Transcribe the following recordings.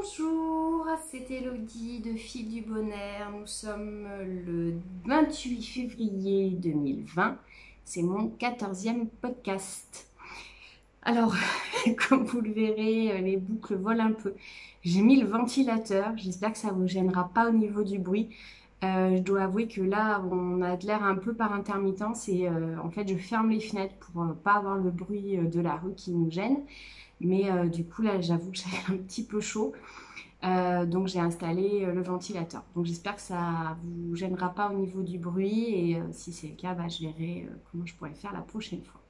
Bonjour, c'est Elodie de Fil du Bonheur. Nous sommes le 28 février 2020. C'est mon 14e podcast. Alors, comme vous le verrez, les boucles volent un peu. J'ai mis le ventilateur. J'espère que ça ne vous gênera pas au niveau du bruit. Je dois avouer que là, on a de l'air un peu par intermittence et en fait, je ferme les fenêtres pour ne pas avoir le bruit de la rue qui nous gêne. Mais du coup, là, j'avoue que j'avais un petit peu chaud. Donc, j'ai installé le ventilateur. Donc, j'espère que ça ne vous gênera pas au niveau du bruit. Et si c'est le cas, je verrai comment je pourrais faire la prochaine fois.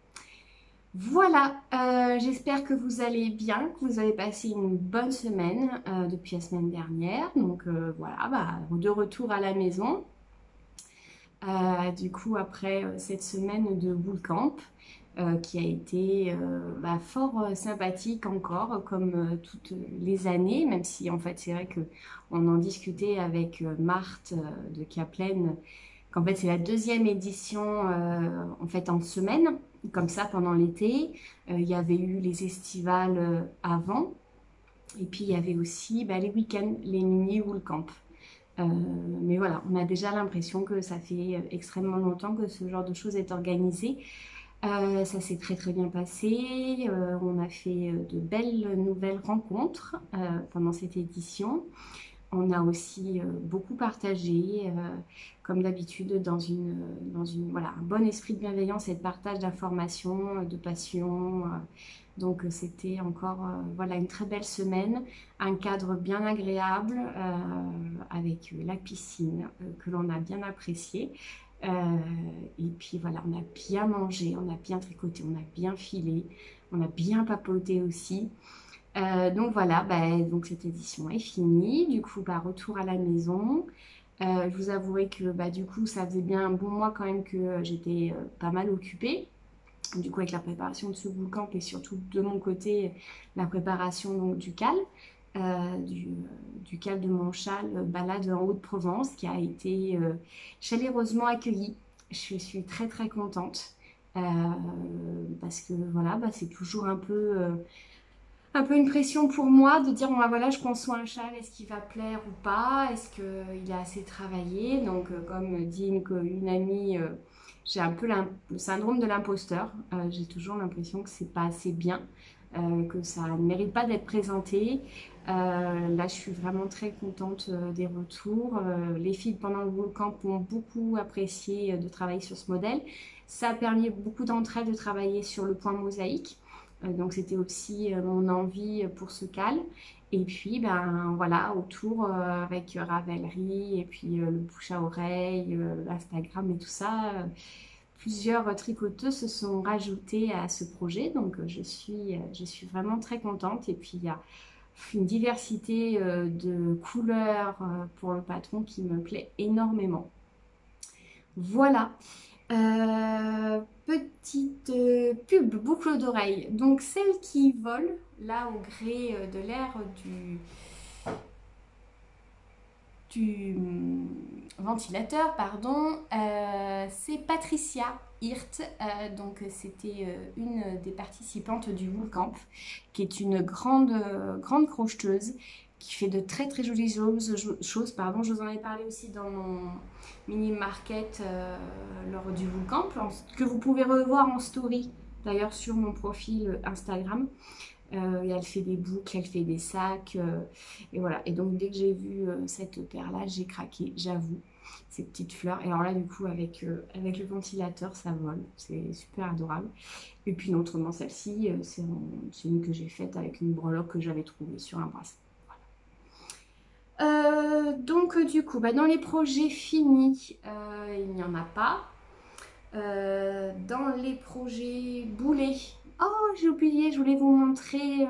Voilà, j'espère que vous allez bien, que vous avez passé une bonne semaine depuis la semaine dernière. Donc, voilà, de retour à la maison. Du coup, après cette semaine de bootcamp, qui a été fort sympathique encore, comme toutes les années, même si en fait c'est vrai qu'on en discutait avec Marthe de Kaplan, qu'en fait c'est la deuxième édition en fait en semaine, comme ça pendant l'été. Il y avait eu les estivales avant, et puis il y avait aussi les week-ends, les mini bootcamp. Mais voilà, on a déjà l'impression que ça fait extrêmement longtemps que ce genre de choses est organisé. Ça s'est très très bien passé. On a fait de belles nouvelles rencontres pendant cette édition. On a aussi beaucoup partagé, comme d'habitude, dans un bon esprit de bienveillance et de partage d'informations, de passion. Donc c'était encore une très belle semaine, un cadre bien agréable avec la piscine que l'on a bien appréciée. Et puis voilà, on a bien mangé, on a bien tricoté, on a bien filé, on a bien papoté aussi. Donc voilà, donc cette édition est finie. Du coup, retour à la maison. Je vous avouerai que du coup, ça faisait bien un bon mois quand même que j'étais pas mal occupée. Du coup, avec la préparation de ce bootcamp et surtout de mon côté, la préparation donc, du CAL. Du CAL de mon châle balade en Haute-Provence qui a été chaleureusement accueilli. Je suis très très contente parce que voilà, c'est toujours un peu une pression pour moi de dire voilà, je conçois un châle, est-ce qu'il va plaire ou pas, est-ce qu'il a assez travaillé. Donc comme dit une amie, j'ai un peu le syndrome de l'imposteur. J'ai toujours l'impression que c'est pas assez bien, que ça ne mérite pas d'être présenté. Là, je suis vraiment très contente des retours. Les filles pendant le bootcamp ont beaucoup apprécié de travailler sur ce modèle. Ça a permis beaucoup d'entre elles de travailler sur le point mosaïque. Donc, c'était aussi mon envie pour ce CAL. Et puis, voilà, autour avec Ravelry et puis le bouche à oreille, Instagram et tout ça. Plusieurs tricoteuses se sont rajoutées à ce projet. Donc, je suis vraiment très contente. Et puis, il y a une diversité de couleurs pour le patron qui me plaît énormément. Voilà. Petite pub, boucle d'oreille. Donc celle qui vole là au gré de l'air du ventilateur, pardon, c'est Patricia Hirt. Donc c'était une des participantes du bootcamp, qui est une grande crocheteuse qui fait de très très jolies choses. Je vous en ai parlé aussi dans mon mini market lors du bootcamp, que vous pouvez revoir en story d'ailleurs sur mon profil Instagram. Et elle fait des boucles, elle fait des sacs, et voilà. Et donc dès que j'ai vu cette paire là, j'ai craqué, j'avoue. Ces petites fleurs, et alors là du coup avec le ventilateur ça vole, c'est super adorable. Et puis autrement celle-ci, c'est une que j'ai faite avec une breloque que j'avais trouvée sur un bracelet. Donc du coup dans les projets finis, il n'y en a pas. Dans les projets boulets, oh j'ai oublié, je voulais vous montrer,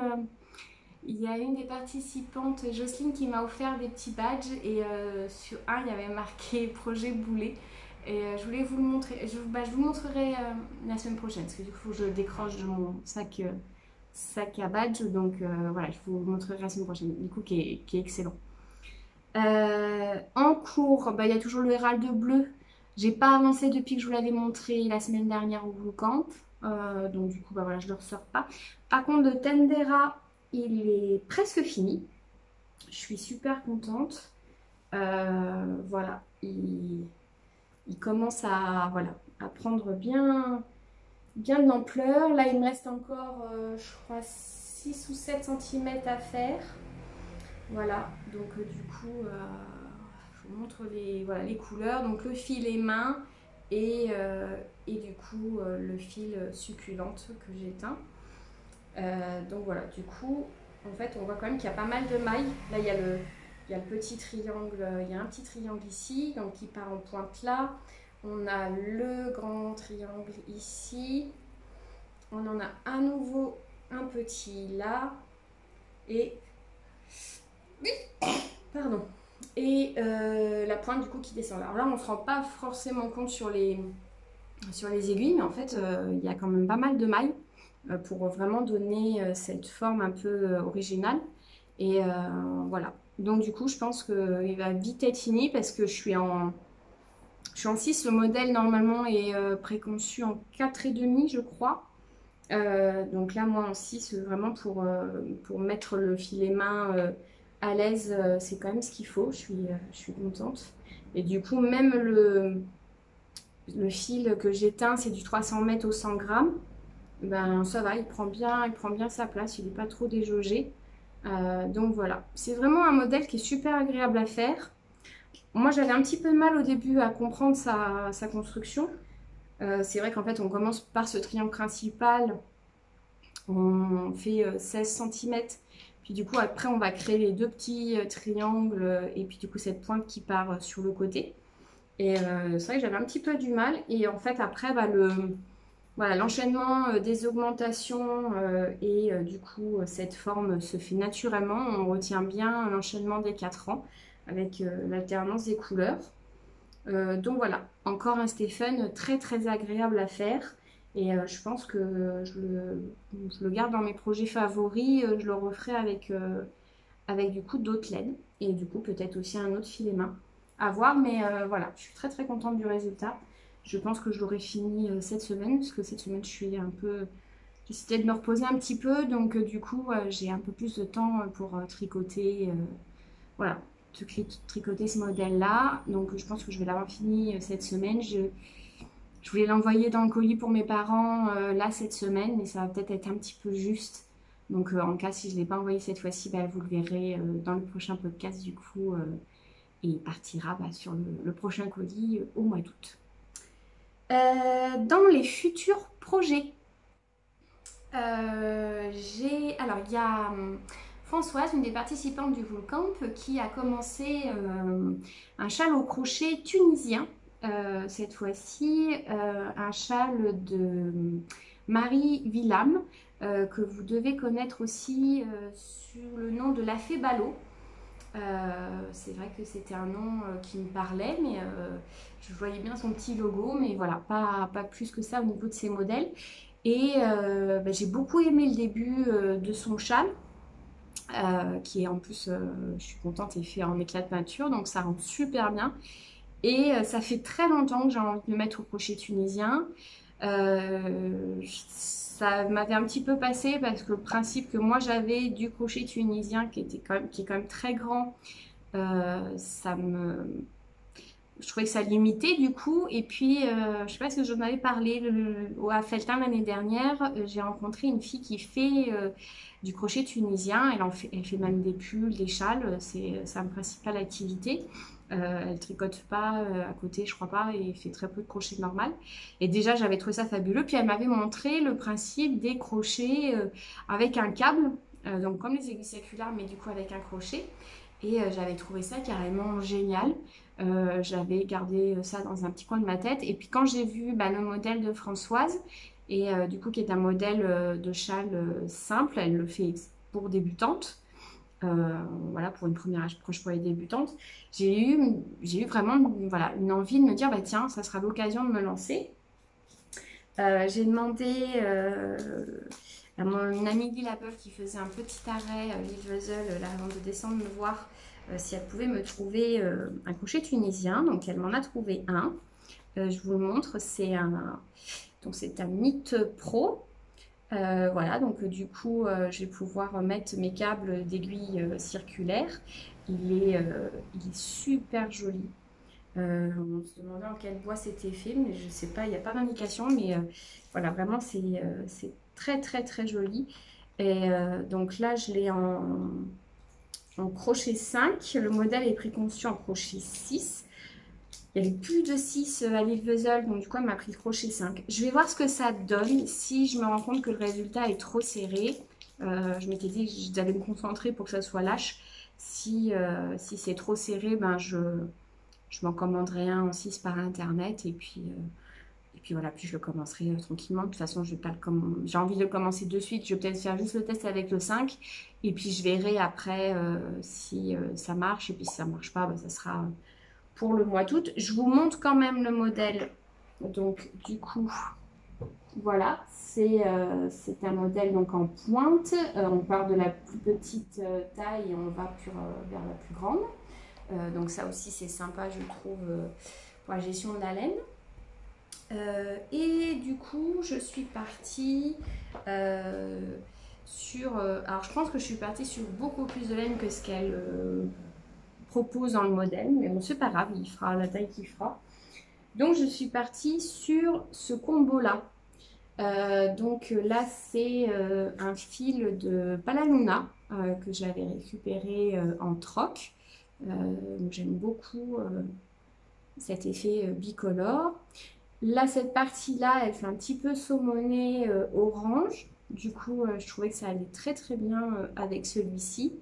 il y a une des participantes, Jocelyne, qui m'a offert des petits badges, et sur un il y avait marqué projet boulet, et je voulais vous le montrer. Je vous montrerai la semaine prochaine, parce que du coup je décroche de mon sac à badge, donc voilà, je vous montrerai la semaine prochaine, du coup qui est excellent. En cours, il y a toujours le Hérald bleu. J'ai pas avancé depuis que je vous l'avais montré la semaine dernière au bootcamp. Donc du coup, voilà, je ne le ressors pas. Par contre, le Tendera, il est presque fini. Je suis super contente. Voilà, il commence à, voilà, à prendre bien, bien de l'ampleur. Là, il me reste encore, je crois, 6 ou 7 centimètres à faire. Voilà, donc du coup, je vous montre les, voilà, les couleurs. Donc le fil est main et du coup le fil succulente que j'éteins. Donc voilà, du coup, en fait, on voit quand même qu'il y a pas mal de mailles. Là, il y a le petit triangle, il y a un petit triangle ici, donc qui part en pointe là. On a le grand triangle ici. On en a à nouveau un petit là. Et pardon. Et la pointe du coup qui descend. Alors là, on ne se rend pas forcément compte sur les aiguilles, mais en fait, il y a quand même pas mal de mailles pour vraiment donner cette forme un peu originale. Et voilà. Donc du coup, je pense qu'il va vite être fini parce que je suis en 6. Le modèle normalement est préconçu en 4,5, je crois. Donc là, moi en 6, vraiment pour mettre le filet main à l'aise, c'est quand même ce qu'il faut. Je suis contente. Et du coup, même le fil que j'éteins, c'est du 300 mètres au 100 grammes. Ben, ça va, il prend bien sa place, il n'est pas trop déjaugé. Donc voilà, c'est vraiment un modèle qui est super agréable à faire. Moi, j'avais un petit peu de mal au début à comprendre sa construction. C'est vrai qu'en fait, on commence par ce triangle principal. On fait 16 centimètres. Puis du coup, après, on va créer les deux petits triangles. Et puis du coup, cette pointe qui part sur le côté. Et c'est vrai que j'avais un petit peu du mal. Et en fait, après, bah, voilà, l'enchaînement des augmentations et du coup, cette forme se fait naturellement. On retient bien l'enchaînement des 4 rangs avec l'alternance des couleurs. Donc voilà, encore un Stephen très très agréable à faire. Et je pense que je le garde dans mes projets favoris. Je le referai avec du coup d'autres LED. Et du coup, peut-être aussi un autre filet main. À voir, mais voilà, je suis très très contente du résultat. Je pense que je l'aurai fini cette semaine, parce que cette semaine, je suis un peu... J'essaie de me reposer un petit peu, donc du coup, j'ai un peu plus de temps pour tricoter, voilà, tricoter ce modèle-là. Donc je pense que je vais l'avoir fini cette semaine. Je voulais l'envoyer dans le colis pour mes parents là cette semaine, mais ça va peut-être être un petit peu juste. Donc en cas, si je ne l'ai pas envoyé cette fois-ci, bah, vous le verrez dans le prochain podcast du coup. Et il partira bah, sur le prochain colis au mois d'août. Dans les futurs projets, alors il y a Françoise, une des participantes du Volcamp, qui a commencé un châle au crochet tunisien. Cette fois-ci, un châle de Marie Villam, que vous devez connaître aussi sur le nom de La Fée Ballot. C'est vrai que c'était un nom qui me parlait, mais je voyais bien son petit logo, mais voilà, pas plus que ça au niveau de ses modèles. Et bah, j'ai beaucoup aimé le début de son châle, qui est en plus, je suis contente, est fait en éclat de peinture, donc ça rend super bien. Et ça fait très longtemps que j'ai envie de me mettre au crochet tunisien. Ça m'avait un petit peu passé parce que le principe que moi j'avais du crochet tunisien qui est quand même très grand, je trouvais que ça limitait du coup. Et puis, je sais pas si j'en avais parlé à Feltin l'année dernière, j'ai rencontré une fille qui fait du crochet tunisien. Elle fait même des pulls, des châles, c'est sa principale activité. Elle tricote pas à côté, je crois pas, et fait très peu de crochet normal. Et déjà, j'avais trouvé ça fabuleux. Puis elle m'avait montré le principe des crochets avec un câble, donc comme les aiguilles circulaires, mais du coup avec un crochet. Et j'avais trouvé ça carrément génial. J'avais gardé ça dans un petit coin de ma tête. Et puis quand j'ai vu bah, le modèle de Françoise, et du coup qui est un modèle de châle simple, elle le fait pour débutantes. Voilà, pour une première approche pour les débutantes, j'ai eu vraiment voilà, une envie de me dire bah tiens, ça sera l'occasion de me lancer. J'ai demandé à mon amie Guy Labeuf qui faisait un petit arrêt livreusel là avant de descendre me voir si elle pouvait me trouver un crochet tunisien. Donc elle m'en a trouvé un. Je vous le montre, c'est un Knit Pro. Voilà, donc du coup, je vais pouvoir mettre mes câbles d'aiguille circulaire. Il est super joli. On se demandait en quel bois c'était fait, mais je sais pas, il n'y a pas d'indication, mais voilà, vraiment c'est très très très joli. Et donc là, je l'ai en crochet 5. Le modèle est préconçu en crochet 6. Il n'y avait plus de 6 à l'île Vesoul, donc du coup, elle m'a pris le crochet 5. Je vais voir ce que ça donne. Si je me rends compte que le résultat est trop serré, je m'étais dit que j'allais me concentrer pour que ça soit lâche. Si c'est trop serré, ben je m'en commanderai un en 6 par internet et puis voilà, puis je le commencerai tranquillement. De toute façon, je vais pas j'ai envie de le commencer de suite. Je vais peut-être faire juste le test avec le 5 et puis je verrai après si ça marche et puis si ça marche pas, ben, ça sera pour le mois d'août. Je vous montre quand même le modèle. Donc du coup, voilà, c'est un modèle donc en pointe. On part de la plus petite taille et on va vers la plus grande. Donc ça aussi c'est sympa je trouve pour la gestion de la laine. Et du coup je suis partie alors je pense que je suis partie sur beaucoup plus de laine que ce qu'elle propose dans le modèle, mais bon c'est pas grave, il fera la taille qu'il fera. Donc je suis partie sur ce combo là. Donc là c'est un fil de Palaluna que j'avais récupéré en troc. J'aime beaucoup cet effet bicolore. Là, cette partie-là, elle fait un petit peu saumonné orange. Du coup, je trouvais que ça allait très très bien avec celui-ci.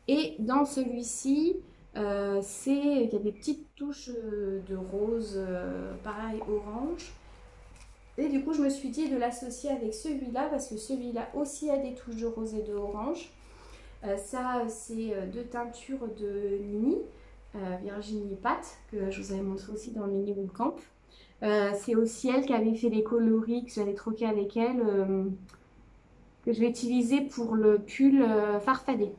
Et dans celui-ci, il y a des petites touches de rose, pareil orange. Et du coup, je me suis dit de l'associer avec celui-là parce que celui-là aussi a des touches de rose et de orange. Ça, c'est deux teintures de Mini, Virginie Pat, que je vous avais montré aussi dans le Mini Bootcamp. C'est aussi elle qui avait fait les coloris que j'avais troqué avec elle, que je vais utiliser pour le pull farfadé,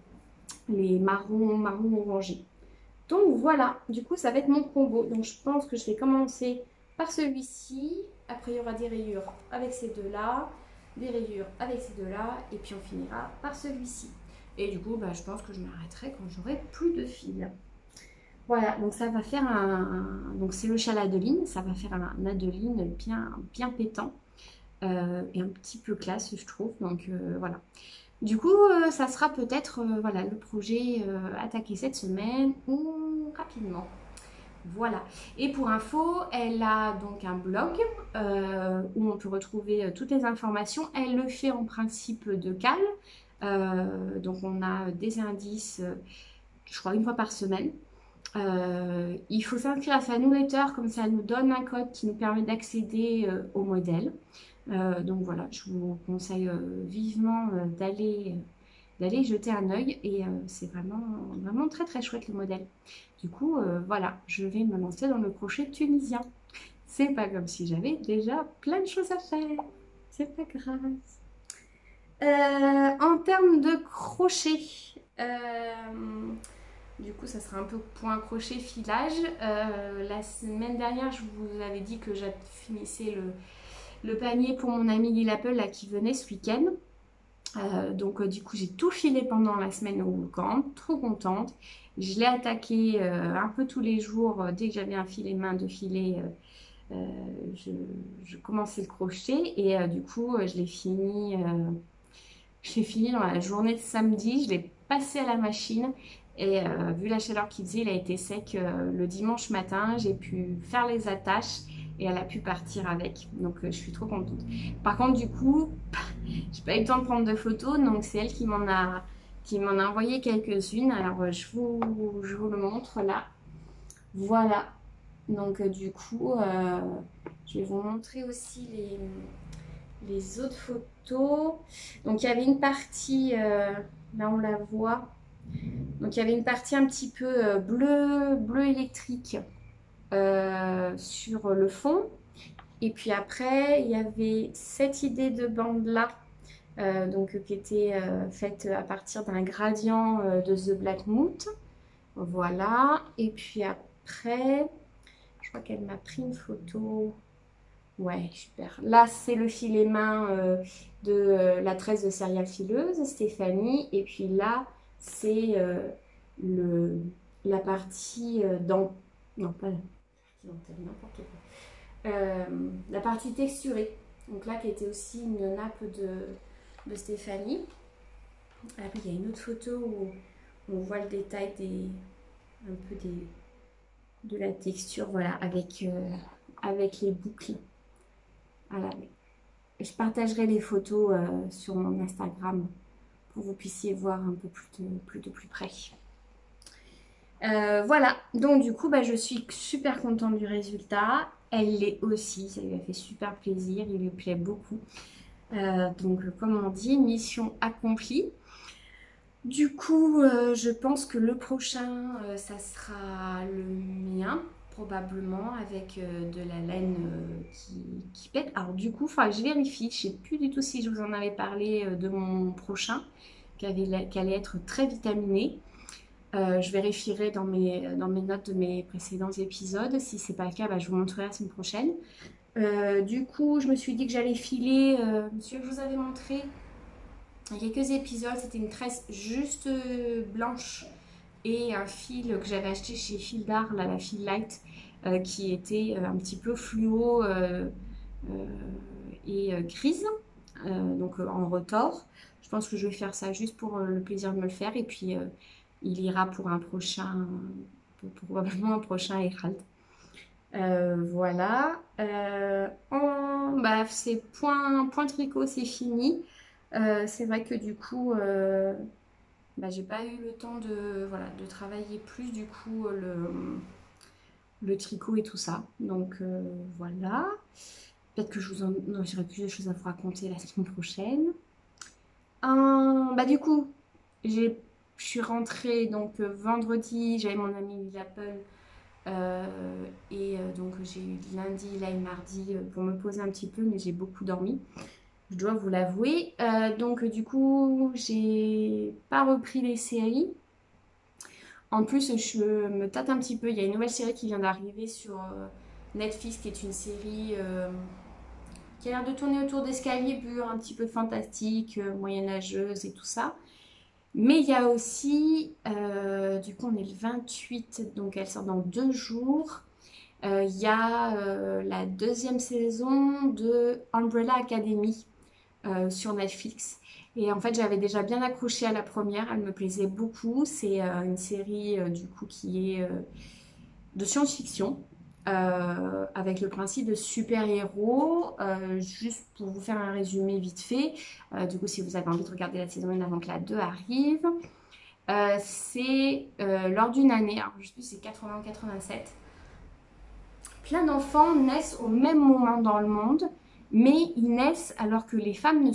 les marron orangé. Donc voilà, du coup ça va être mon combo. Donc je pense que je vais commencer par celui-ci. Après il y aura des rayures avec ces deux-là, des rayures avec ces deux-là, et puis on finira par celui-ci. Et du coup, bah, je pense que je m'arrêterai quand j'aurai plus de fil. Voilà, donc ça va faire donc c'est le châle Adeline, ça va faire un Adeline bien pétant et un petit peu classe, je trouve. Donc voilà. Du coup, ça sera peut-être voilà, le projet attaqué cette semaine ou rapidement. Voilà. Et pour info, elle a donc un blog où on peut retrouver toutes les informations. Elle le fait en principe de cale. Donc on a des indices, je crois, une fois par semaine. Il faut s'inscrire à sa newsletter, comme ça elle nous donne un code qui nous permet d'accéder au modèle. Donc voilà, je vous conseille vivement d'aller jeter un œil et c'est vraiment très très chouette le modèle. Du coup, voilà, je vais me lancer dans le crochet tunisien. C'est pas comme si j'avais déjà plein de choses à faire. C'est pas grave. En termes de crochet, du coup, ça sera un peu point crochet filage. La semaine dernière, je vous avais dit que j'ai finissé le panier pour mon amie Lil Apple là, qui venait ce week-end. Donc du coup j'ai tout filé pendant la semaine au camp, trop contente. Je l'ai attaqué un peu tous les jours, dès que j'avais un filet main de filet, je commençais le crochet et du coup je l'ai fini dans la journée de samedi, je l'ai passé à la machine et vu la chaleur qu'il faisait, il a été sec le dimanche matin, j'ai pu faire les attaches et elle a pu partir avec. Donc je suis trop contente. Par contre du coup, j'ai pas eu le temps de prendre de photos, donc c'est elle qui m'en a envoyé quelques-unes. Alors je vous le montre là. Voilà. Donc du coup, je vais vous montrer aussi les autres photos. Donc il y avait une partie, là on la voit. Donc il y avait une partie un petit peu bleu électrique sur le fond. Et puis après, il y avait cette idée de bande là, donc qui était faite à partir d'un gradient de The Black Moot. Voilà. Et puis après, je crois qu'elle m'a pris une photo. Ouais, super. Là, c'est le filet main de la tresse de céréales fileuses, Stéphanie. Et puis là, c'est le, la partie non, pas dentelle, n'importe quoi. La partie texturée. Donc là, qui était aussi une nappe de Stéphanie. Ah oui, il y a une autre photo où on voit le détail un peu de la texture, voilà, avec les boucles. Voilà. Je partagerai les photos sur mon Instagram pour que vous puissiez voir un peu de plus près. Voilà, donc du coup, bah, je suis super contente du résultat. Elle l'est aussi, ça lui a fait super plaisir, il lui plaît beaucoup. Donc, comme on dit, mission accomplie. Du coup, je pense que le prochain, ça sera le mien, probablement, avec de la laine qui pète. Alors du coup, je vérifie, je ne sais plus du tout si je vous en avais parlé de mon prochain, qui allait être très vitaminé. Je vérifierai dans mes notes de mes précédents épisodes. Si c'est pas le cas, bah, je vous montrerai la semaine prochaine. Du coup, je me suis dit que j'allais filer, celui que je vous avais montré il y a quelques épisodes, c'était une tresse juste blanche et un fil que j'avais acheté chez Fil d'Art, là, la Fil Light, qui était un petit peu fluo et grise, donc en retors. Je pense que je vais faire ça juste pour le plaisir de me le faire et puis il ira pour un prochain, probablement un prochain Herald. Voilà. Bah, c'est point tricot, c'est fini. C'est vrai que du coup, bah, j'ai pas eu le temps voilà, de travailler plus du coup le tricot et tout ça. Donc voilà. Peut-être que non, j'aurai plus de choses à vous raconter la semaine prochaine. Bah du coup, je suis rentrée donc vendredi, j'avais mon ami Apple. Donc j'ai eu lundi, là et mardi pour me poser un petit peu, mais j'ai beaucoup dormi. Je dois vous l'avouer. Donc du coup, j'ai pas repris les séries. En plus, je me tâte un petit peu. Il y a une nouvelle série qui vient d'arriver sur Netflix, qui est une série qui a l'air de tourner autour d'escaliers purs, un petit peu fantastique, moyenâgeuse et tout ça. Mais il y a aussi, du coup on est le 28, donc elle sort dans 2 jours. Il y a la deuxième saison de Umbrella Academy sur Netflix. Et en fait, j'avais déjà bien accroché à la première, elle me plaisait beaucoup. C'est une série du coup qui est de science-fiction. Avec le principe de super-héros, juste pour vous faire un résumé vite fait, du coup si vous avez envie de regarder la saison 1 avant que la 2 arrive, c'est lors d'une année, alors je sais plus si c'est 80 ou 87, plein d'enfants naissent au même moment dans le monde, mais ils naissent alors que les femmes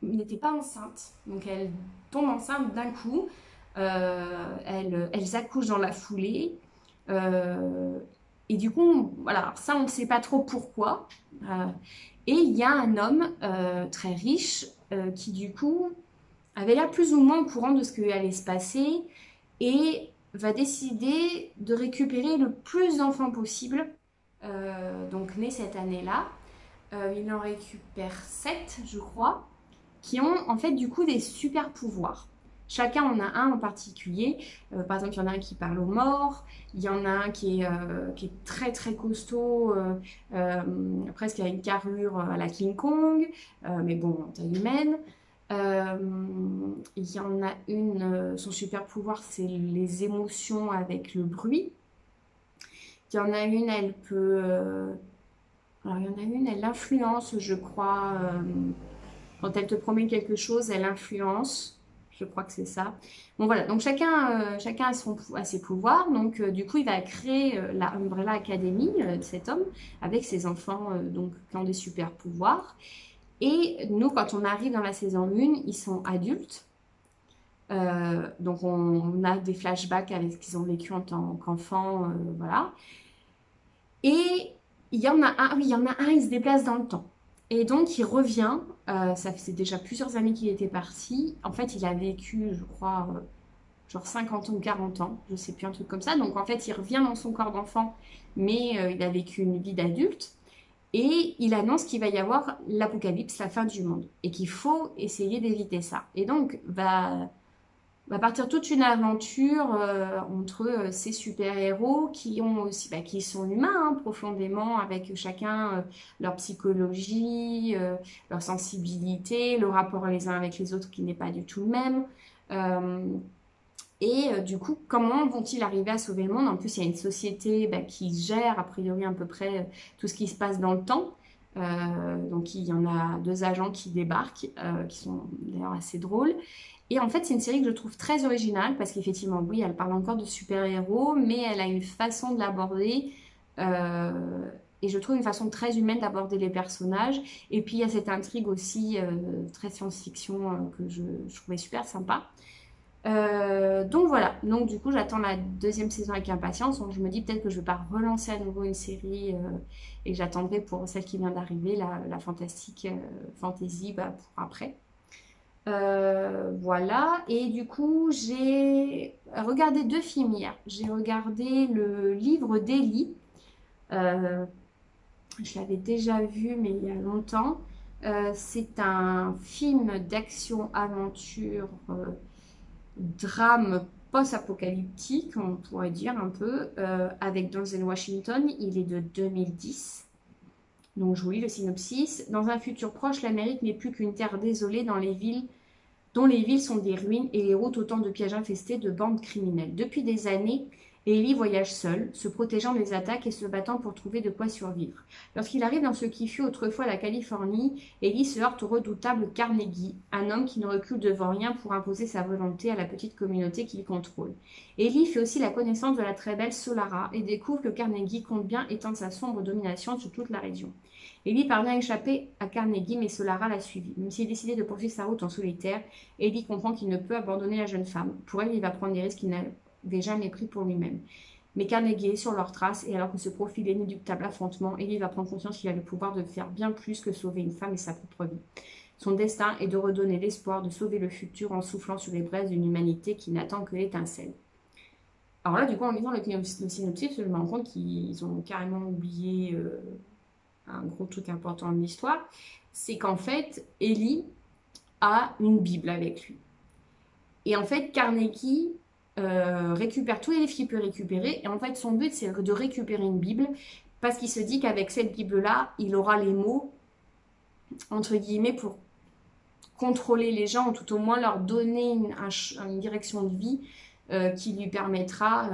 n'étaient pas enceintes. Donc elles tombent enceintes d'un coup, elles accouchent dans la foulée. Et du coup, voilà, ça on ne sait pas trop pourquoi. Et il y a un homme très riche qui du coup avait l'air plus ou moins au courant de ce qui allait se passer et va décider de récupérer le plus d'enfants possible, donc nés cette année-là. Il en récupère 7, je crois, qui ont en fait du coup des super pouvoirs. Chacun en a un en particulier. Par exemple, il y en a un qui parle aux morts, il y en a un qui est très très costaud, presque à une carrure à la King Kong, mais bon, en taille humaine. Il y en a une, son super pouvoir, c'est les émotions avec le bruit. Il y en a une, elle peut... alors, il y en a une, elle influence, je crois. Quand elle te promet quelque chose, elle influence. Je crois que c'est ça. Bon voilà, donc chacun a ses pouvoirs. Donc du coup, il va créer la Umbrella Academy, cet homme, avec ses enfants donc, qui ont des super pouvoirs. Et nous, quand on arrive dans la saison 1, ils sont adultes. Donc on a des flashbacks avec ce qu'ils ont vécu en tant qu'enfants, voilà. Et il y en a un, oui, il y en a un, il se déplace dans le temps. Et donc il revient, ça faisait déjà plusieurs années qu'il était parti. En fait, il a vécu, je crois, genre 50 ans ou 40 ans, je sais plus, un truc comme ça. Donc en fait, il revient dans son corps d'enfant, mais il a vécu une vie d'adulte. Et il annonce qu'il va y avoir l'apocalypse, la fin du monde, et qu'il faut essayer d'éviter ça. Et donc, va partir toute une aventure entre ces super-héros qui ont aussi, qui sont humains profondément, avec chacun leur psychologie, leur sensibilité, le rapport les uns avec les autres qui n'est pas du tout le même. Euh, du coup, comment vont-ils arriver à sauver le monde? En plus, il y a une société qui gère a priori à peu près tout ce qui se passe dans le temps. Donc, il y en a 2 agents qui débarquent, qui sont d'ailleurs assez drôles. Et en fait, c'est une série que je trouve très originale parce qu'effectivement, oui, elle parle encore de super-héros, mais elle a une façon de l'aborder. euh, et je trouve une façon très humaine d'aborder les personnages. Et puis, il y a cette intrigue aussi très science-fiction que je trouvais super sympa. Donc voilà, donc du coup j'attends la 2e saison avec impatience. Donc je me dis peut-être que je vais pas relancer à nouveau une série et que j'attendrai pour celle qui vient d'arriver, la fantastique fantasy pour après. Voilà, et du coup j'ai regardé 2 films hier. J'ai regardé le livre d'Ellie. Euh, je l'avais déjà vu mais il y a longtemps. C'est un film d'action-aventure drame post-apocalyptique, on pourrait dire un peu, avec Denzel Washington. Il est de 2010. Donc je vous lis le synopsis. Dans un futur proche, l'Amérique n'est plus qu'une terre désolée dont les villes sont des ruines et les routes autant de pièges infestés de bandes criminelles. Depuis des années, Ellie voyage seul, se protégeant des attaques et se battant pour trouver de quoi survivre. Lorsqu'il arrive dans ce qui fut autrefois la Californie, Ellie se heurte au redoutable Carnegie, un homme qui ne recule devant rien pour imposer sa volonté à la petite communauté qu'il contrôle. Ellie fait aussi la connaissance de la très belle Solara et découvre que Carnegie compte bien étendre sa sombre domination sur toute la région. Ellie parvient à échapper à Carnegie, mais Solara l'a suivi. Même s'il est décidé de poursuivre sa route en solitaire, Ellie comprend qu'il ne peut abandonner la jeune femme. Pour elle, il va prendre des risques qu'il n'avait jamais pris pour lui-même. Mais Carnegie est sur leurs traces, et alors que se profile l'inéluctable affrontement, Ellie va prendre conscience qu'il a le pouvoir de faire bien plus que sauver une femme et sa propre vie. Son destin est de redonner l'espoir de sauver le futur en soufflant sur les braises d'une humanité qui n'attend que l'étincelle. Alors là, du coup, en lisant le synopsis, je me rends compte qu'ils ont carrément oublié un gros truc important de l'histoire. C'est qu'en fait, Ellie a une Bible avec lui. Et en fait, Carnegie récupère tous les livres qu'il peut récupérer. Et en fait, son but, c'est de récupérer une Bible parce qu'il se dit qu'avec cette Bible-là, il aura les mots, entre guillemets, pour contrôler les gens, ou tout au moins leur donner une direction de vie qui lui permettra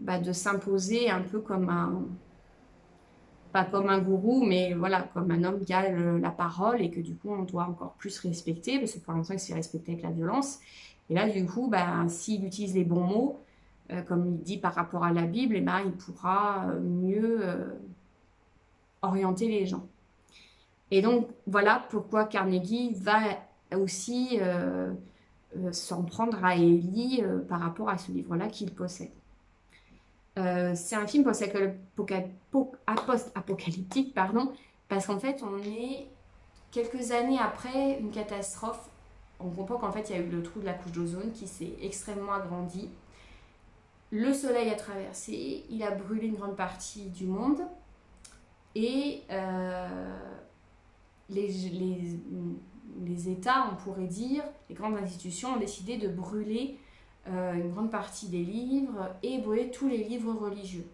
de s'imposer un peu comme pas comme un gourou, mais voilà, comme un homme qui a la parole et que du coup on doit encore plus respecter, parce que pour l'instant il se fait respecter avec la violence. Et là, du coup, s'il utilise les bons mots, comme il dit par rapport à la Bible, il pourra mieux orienter les gens. Et donc, voilà pourquoi Carnegie va aussi s'en prendre à Ellie par rapport à ce livre-là qu'il possède. C'est un film post-apocalyptique, parce qu'en fait, on est quelques années après une catastrophe. On comprend qu'en fait, il y a eu le trou de la couche d'ozone qui s'est extrêmement agrandi. Le soleil a traversé, il a brûlé une grande partie du monde. Et les États, on pourrait dire, les grandes institutions ont décidé de brûler une grande partie des livres et brûler tous les livres religieux.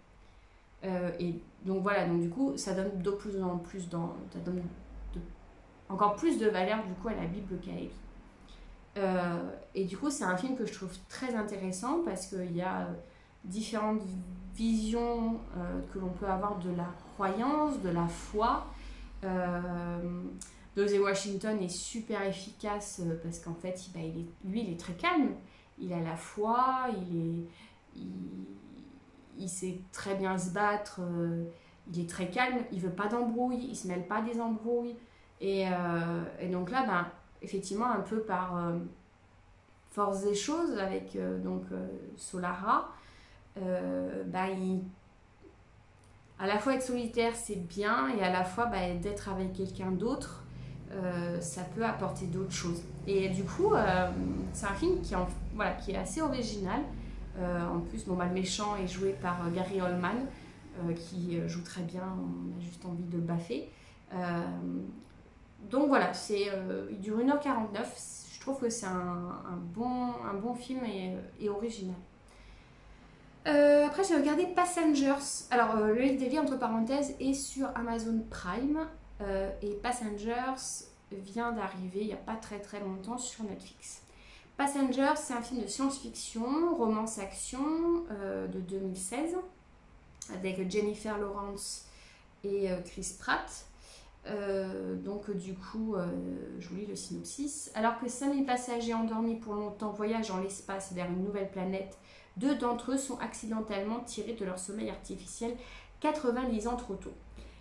Et donc voilà, donc du coup, ça donne de plus en plus ça donne encore plus de valeur du coup à la Bible qu'à Ellie. Et du coup, c'est un film que je trouve très intéressant parce qu'il y a différentes visions que l'on peut avoir de la croyance, de la foi. Denzel Washington est super efficace parce qu'en fait, lui, il est très calme. Il a la foi, il sait très bien se battre, il est très calme, il veut pas d'embrouille, il se mêle pas des embrouilles. Et donc là, effectivement, un peu par force des choses, avec Solara, à la fois être solitaire, c'est bien, et à la fois d'être avec quelqu'un d'autre, ça peut apporter d'autres choses. Et du coup, c'est un film qui est assez original. En plus, le méchant est joué par Gary Oldman. qui joue très bien, on a juste envie de baffer. Donc voilà, il dure 1h49, je trouve que c'est un bon film et original. Après j'ai regardé Passengers, alors le livre des vies entre parenthèses est sur Amazon Prime et Passengers vient d'arriver il n'y a pas très très longtemps sur Netflix. Passengers, c'est un film de science-fiction, romance-action de 2016 avec Jennifer Lawrence et Chris Pratt. Donc du coup, je vous lis le synopsis. Alors que 5000 passagers endormis pour longtemps voyagent dans l'espace vers une nouvelle planète, 2 d'entre eux sont accidentellement tirés de leur sommeil artificiel 90 ans trop tôt.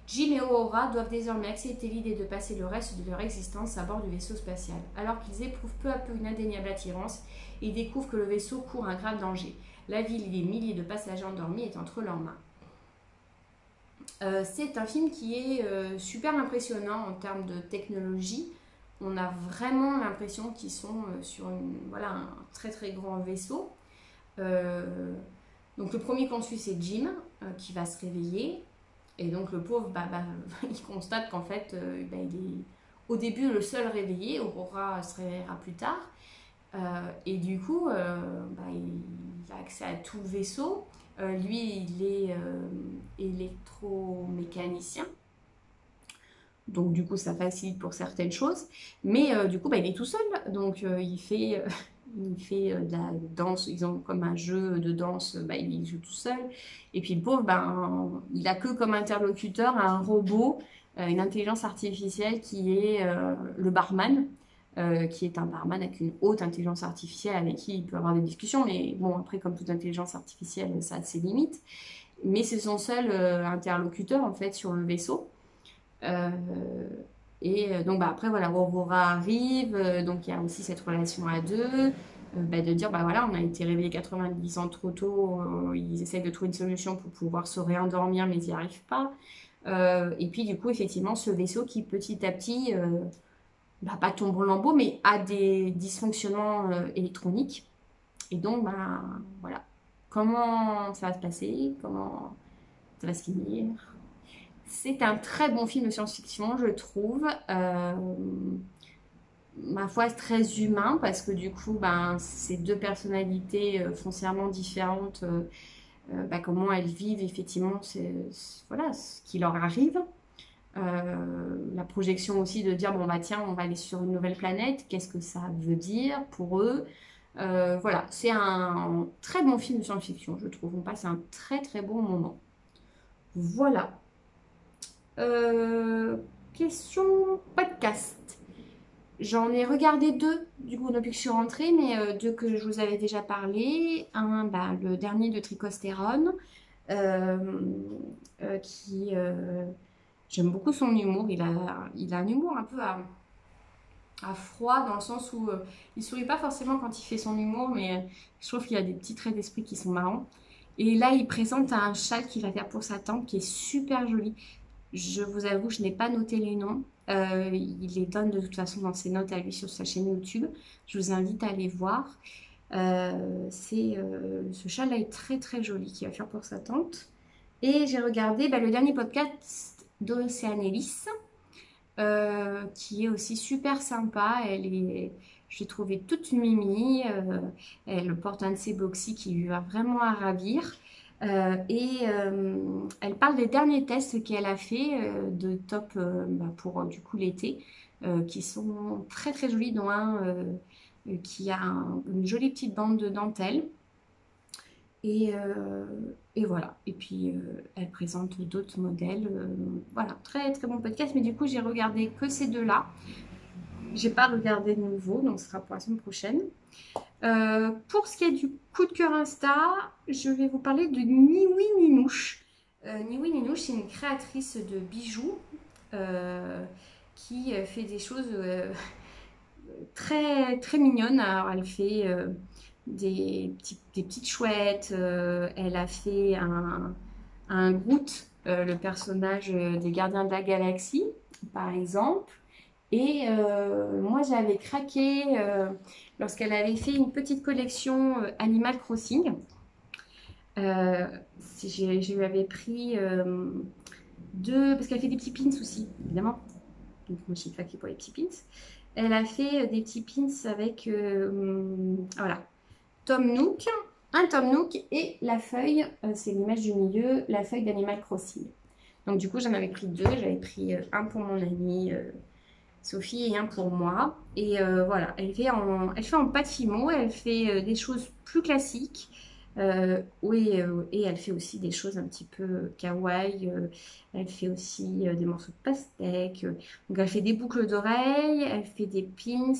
Jim et Aurora doivent désormais accepter l'idée de passer le reste de leur existence à bord du vaisseau spatial. Alors qu'ils éprouvent peu à peu une indéniable attirance, ils découvrent que le vaisseau court un grave danger. La ville et les milliers de passagers endormis est entre leurs mains. C'est un film qui est super impressionnant en termes de technologie. On a vraiment l'impression qu'ils sont sur un très très grand vaisseau. Donc le premier qu'on suit, c'est Jim qui va se réveiller. Et donc le pauvre, il constate qu'en fait, il est au début le seul réveillé. Aurora se réveillera plus tard. Et du coup, il a accès à tout le vaisseau. Lui, il est électromécanicien. Donc du coup, ça facilite pour certaines choses. Mais du coup, il est tout seul. Donc il fait de la danse. Ils ont comme un jeu de danse. Il joue tout seul. Et puis le pauvre, il a que comme interlocuteur un robot, une intelligence artificielle qui est le barman. Qui est un barman avec une haute intelligence artificielle avec qui il peut avoir des discussions, mais bon, après, comme toute intelligence artificielle, ça a ses limites. Mais c'est son seul interlocuteur, en fait, sur le vaisseau. Donc, après, voilà, Aurora arrive, donc il y a aussi cette relation à deux, de dire, voilà, on a été réveillé 90 ans trop tôt, ils essayent de trouver une solution pour pouvoir se réendormir, mais ils n'y arrivent pas. Et puis, du coup, effectivement, ce vaisseau qui, petit à petit... pas tombe en lambeaux, mais a des dysfonctionnements électroniques. Et donc, voilà. Comment ça va se passer? Comment ça va se finir? C'est un très bon film de science-fiction, je trouve. Ma foi, très humain, parce que du coup, ces deux personnalités foncièrement différentes, comment elles vivent effectivement, voilà, ce qui leur arrive. La projection aussi de dire tiens, on va aller sur une nouvelle planète, qu'est-ce que ça veut dire pour eux. Voilà, c'est un très bon film de science-fiction, je trouve. On passe un très très bon moment. Voilà. Question podcast. J'en ai regardé 2 du coup depuis que je suis rentrée, mais 2 que je vous avais déjà parlé. Un, le dernier de Tricostérone, qui j'aime beaucoup son humour. Il a un humour un peu à froid, dans le sens où il sourit pas forcément quand il fait son humour, mais je trouve qu'il y a des petits traits d'esprit qui sont marrants. Et là, il présente un châle qu'il va faire pour sa tante qui est super joli. Je vous avoue, je n'ai pas noté les noms. Il les donne de toute façon dans ses notes à lui sur sa chaîne YouTube. Je vous invite à aller voir. Ce châle-là est très très joli qu'il va faire pour sa tante. Et j'ai regardé le dernier podcast d'Océanélis, qui est aussi super sympa. Je l'ai trouvée toute mimi. Elle porte un de ses boxy qui lui va vraiment à ravir. Elle parle des derniers tests qu'elle a fait de top pour du coup l'été, qui sont très très jolis, dont un qui a une jolie petite bande de dentelle. Et voilà. Et puis elle présente d'autres modèles. Voilà, très très bon podcast. Mais du coup, j'ai regardé que ces 2-là. J'ai pas regardé de nouveau, donc ce sera pour la semaine prochaine. Pour ce qui est du coup de cœur Insta, je vais vous parler de Niwi Ninouche. Niwi Ninouche, c'est une créatrice de bijoux qui fait des choses très très mignonnes. Alors, elle fait des petites chouettes. Elle a fait un Groot, le personnage des Gardiens de la Galaxie, par exemple. Et moi, j'avais craqué lorsqu'elle avait fait une petite collection Animal Crossing. Je lui avais pris deux, parce qu'elle fait des petits pins aussi, évidemment. Donc moi, je suis faquée pour les petits pins. Elle a fait des petits pins avec, voilà, Tom Nook, un Tom Nook et la feuille, c'est l'image du milieu, la feuille d'Animal Crossing. Donc du coup, j'en avais pris deux. J'avais pris un pour mon amie Sophie et un pour moi. Et voilà, elle fait en pâte fimo, elle fait des choses plus classiques. Oui, et elle fait aussi des choses un petit peu kawaii. Elle fait aussi des morceaux de pastèque. Donc elle fait des boucles d'oreilles, elle fait des pins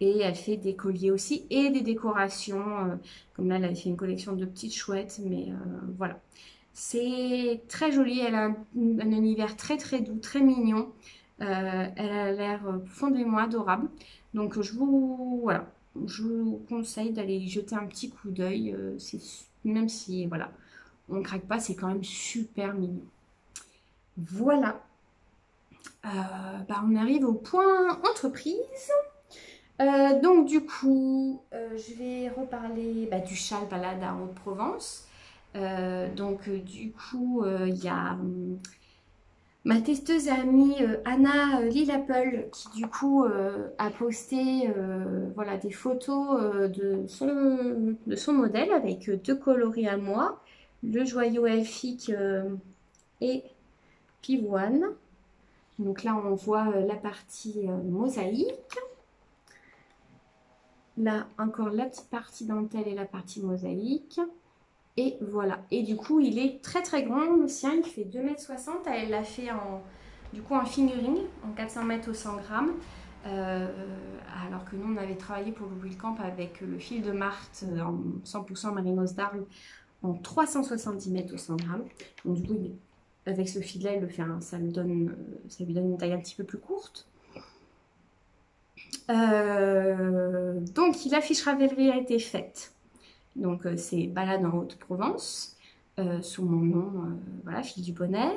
et elle fait des colliers aussi et des décorations. Comme là, elle a fait une collection de petites chouettes, mais voilà. C'est très joli, elle a un univers très très doux, très mignon. Elle a l'air profondément adorable. Donc voilà, je vous conseille d'aller y jeter un petit coup d'œil. Même si voilà, on ne craque pas, c'est quand même super mignon. Voilà. On arrive au point entreprise. Donc du coup, je vais reparler du châle balade à Haute-Provence. Du coup, il y a ma testeuse amie Anna Lillapple qui du coup a posté voilà, des photos de son modèle avec deux coloris à moi, le joyau elfique et pivoine. Donc là on voit la partie mosaïque. Là encore la petite partie dentelle et la partie mosaïque. Et voilà. Et du coup, il est très très grand, le sien. Il fait 2,60 m. Elle l'a fait en fingering, en 400 mètres au 100 grammes. Alors que nous, on avait travaillé pour le Camp avec le fil de Marthe en 100% mérinos d'Arles en 370 mètres au 100 grammes. Donc du coup, avec ce fil-là, ça lui donne une taille un petit peu plus courte. Donc, la fiche Ravelry a été faite. Donc, c'est Balade en Haute-Provence, sous mon nom, voilà, Fille du Bonheur.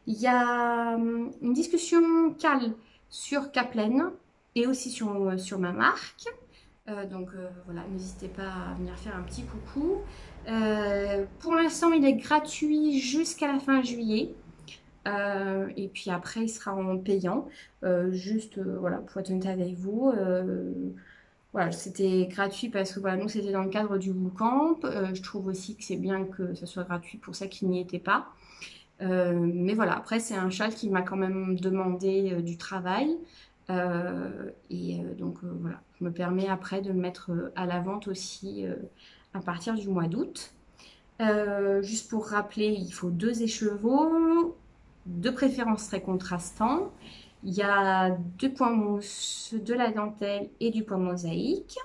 Il y a une discussion calme sur Caplen et aussi sur ma marque. Voilà, n'hésitez pas à venir faire un petit coucou. Pour l'instant, il est gratuit jusqu'à la fin juillet. Et puis après, il sera en payant. Voilà, pour être honnête avec vous. Voilà, c'était gratuit parce que voilà, nous c'était dans le cadre du bootcamp. Je trouve aussi que c'est bien que ça soit gratuit pour ceux qui n'y étaient pas. Mais voilà, après c'est un châle qui m'a quand même demandé du travail. Voilà, je me permets après de le mettre à la vente aussi à partir du mois d'août. Juste pour rappeler, il faut 2 écheveaux, de préférence très contrastants. Il y a 2 points mousse, de la dentelle et du point mosaïque.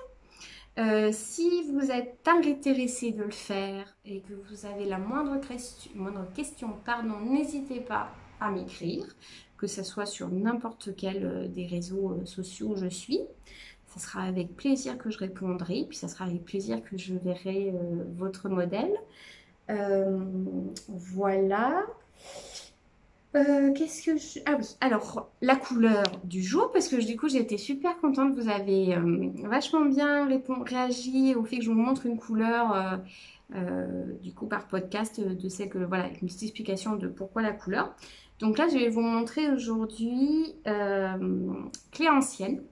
Si vous êtes intéressé de le faire et que vous avez la moindre question, n'hésitez pas à m'écrire, que ce soit sur n'importe quel des réseaux sociaux où je suis. Ce sera avec plaisir que je répondrai, puis ça sera avec plaisir que je verrai votre modèle. Voilà. Ah oui, alors la couleur du jour, parce que du coup j'ai été super contente, vous avez vachement bien réagi au fait que je vous montre une couleur du coup par podcast de celle que, voilà, avec une petite explication de pourquoi la couleur. Donc là je vais vous montrer aujourd'hui clé ancienne.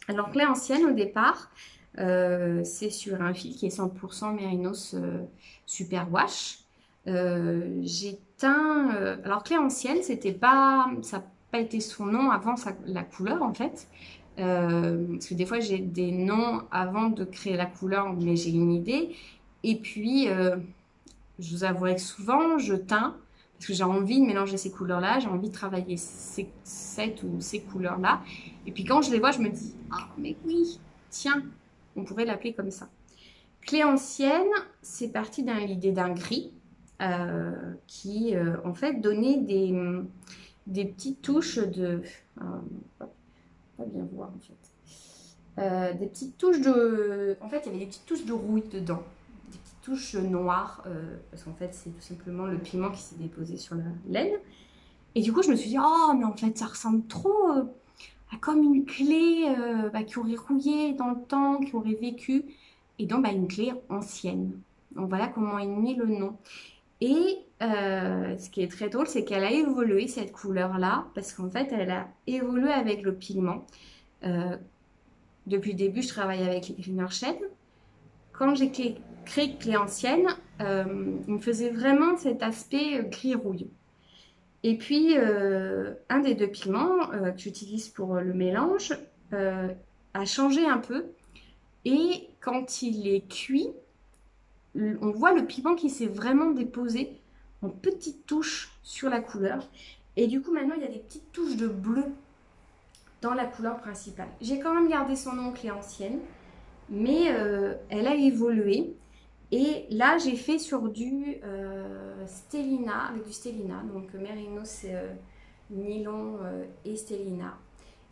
Alors clé ancienne au départ, c'est sur un fil qui est 100% Mérinos Super Wash. J'ai teint. Alors, clé ancienne, ça n'a pas été son nom avant la couleur en fait. Parce que des fois, j'ai des noms avant de créer la couleur, mais j'ai une idée. Et puis, je vous avouerai que souvent, je teins parce que j'ai envie de mélanger ces couleurs-là, j'ai envie de travailler cette ou ces couleurs-là. Et puis, quand je les vois, je me dis, ah, mais oui, tiens, on pourrait l'appeler comme ça. Clé ancienne, c'est parti d'une idée d'un gris. Qui en fait donnait des petites touches de pas bien voir en fait des petites touches de, en fait il y avait des petites touches de rouille dedans, des petites touches noires parce qu'en fait c'est tout simplement le pigment qui s'est déposé sur la laine. Et du coup je me suis dit, oh mais en fait ça ressemble trop à comme une clé qui aurait rouillé dans le temps, qui aurait vécu, et donc une clé ancienne. Donc voilà comment est né le nom. Et ce qui est très drôle, c'est qu'elle a évolué cette couleur-là, parce qu'en fait, elle a évolué avec le pigment. Euh, Depuis le début, je travaille avec les Greener Shade. Quand j'ai créé Clé Ancienne, il me faisait vraiment cet aspect gris-rouille. Et puis, un des deux pigments que j'utilise pour le mélange a changé un peu. Et quand il est cuit, on voit le pigment qui s'est vraiment déposé en petites touches sur la couleur. Et du coup, maintenant, il y a des petites touches de bleu dans la couleur principale. J'ai quand même gardé son nom Clé Ancienne, mais elle a évolué. Et là, j'ai fait sur du Stellina, avec du Stellina. Donc, Mérinos, nylon et Stellina.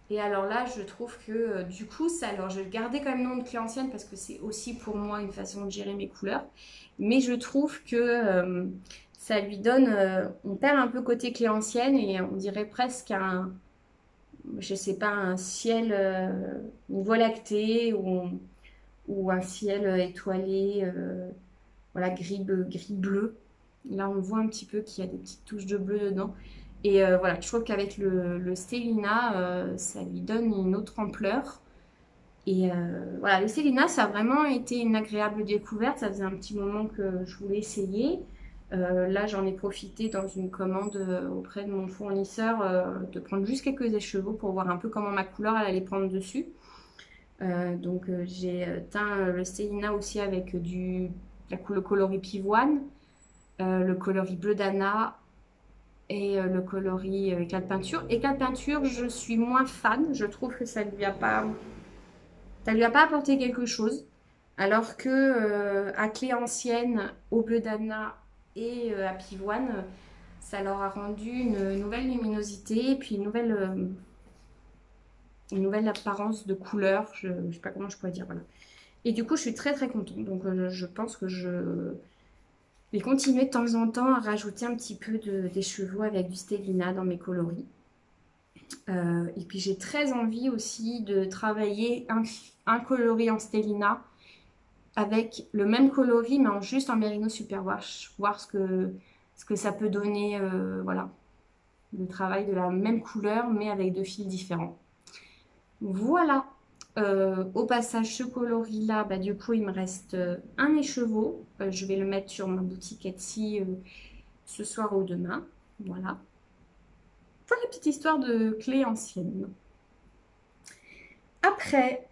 Et alors là, je trouve que du coup, ça, alors je vais garder quand même le nom de Clé Ancienne parce que c'est aussi pour moi une façon de gérer mes couleurs. Mais je trouve que ça lui donne, on perd un peu côté Clé Ancienne et on dirait presque je sais pas, un ciel, une voie lactée ou un ciel étoilé, voilà, gris-bleu. Là, on voit un petit peu qu'il y a des petites touches de bleu dedans. Et voilà, je trouve qu'avec le Stellina, ça lui donne une autre ampleur. Et voilà, le Stellina, ça a vraiment été une agréable découverte. Ça faisait un petit moment que je voulais essayer. Là, j'en ai profité dans une commande auprès de mon fournisseur de prendre juste quelques écheveaux pour voir un peu comment ma couleur elle allait prendre dessus. Donc, j'ai teint le Stellina aussi avec le coloris pivoine, le coloris bleu d'Anna et le coloris éclat de peinture. Éclat de peinture, je suis moins fan. Je trouve que ça lui a pas apporté quelque chose. Alors que à Clé Ancienne, au bleu d'Anna et à pivoine, ça leur a rendu une nouvelle luminosité et puis une nouvelle apparence de couleur. Je ne sais pas comment je pourrais dire. Voilà. Et du coup, je suis très très contente. Donc, je pense que je vais continuer de temps en temps à rajouter un petit peu d'écheveau avec du Stellina dans mes coloris. Et puis, j'ai très envie aussi de travailler un coloris en Stellina avec le même coloris, mais juste en Mérino Superwash. Voir ce que ça peut donner, voilà. Le travail de la même couleur, mais avec deux fils différents. Voilà. Au passage, ce coloris-là, bah, du coup, il me reste un écheveau. Je vais le mettre sur ma boutique Etsy ce soir ou demain. Voilà. Voilà la petite histoire de Clé Ancienne. Après,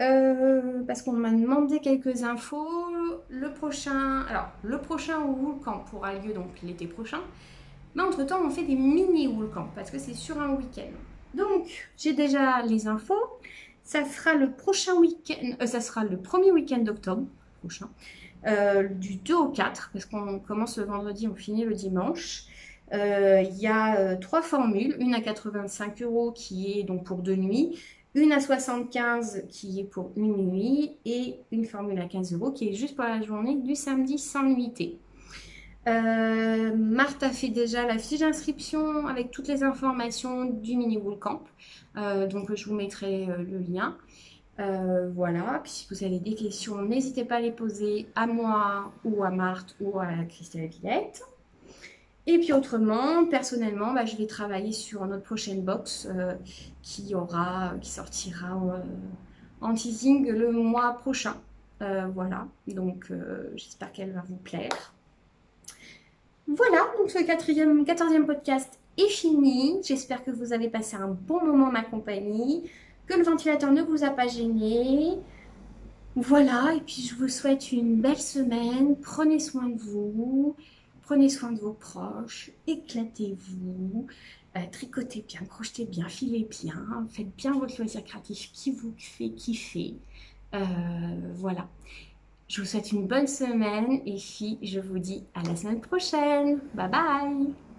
parce qu'on m'a demandé quelques infos, le prochain Wool Camp aura lieu donc l'été prochain. Mais entre-temps, on fait des mini Wool Camp parce que c'est sur un week-end. Donc, j'ai déjà les infos. Ça sera le prochain week-end, ça sera le premier week-end d'octobre prochain, du 2 au 4, parce qu'on commence le vendredi, on finit le dimanche. Il y a 3 formules, une à 85 € qui est donc pour 2 nuits, une à 75 qui est pour une nuit et une formule à 15 € qui est juste pour la journée du samedi sans nuitée. Marthe a fait déjà la fiche d'inscription avec toutes les informations du mini Wool Camp. Donc je vous mettrai le lien. Voilà, puis si vous avez des questions, n'hésitez pas à les poser à moi ou à Marthe ou à Christelle Villette. Et puis autrement, personnellement, bah, je vais travailler sur notre prochaine box qui sortira en teasing le mois prochain. Voilà, donc j'espère qu'elle va vous plaire. Voilà, donc ce 14e podcast est fini. J'espère que vous avez passé un bon moment en ma compagnie, que le ventilateur ne vous a pas gêné. Voilà, et puis je vous souhaite une belle semaine. Prenez soin de vous, prenez soin de vos proches, éclatez-vous, tricotez bien, crochetez bien, filez bien, faites bien votre loisir créatif qui vous fait kiffer. Voilà. Je vous souhaite une bonne semaine et puis je vous dis à la semaine prochaine. Bye bye!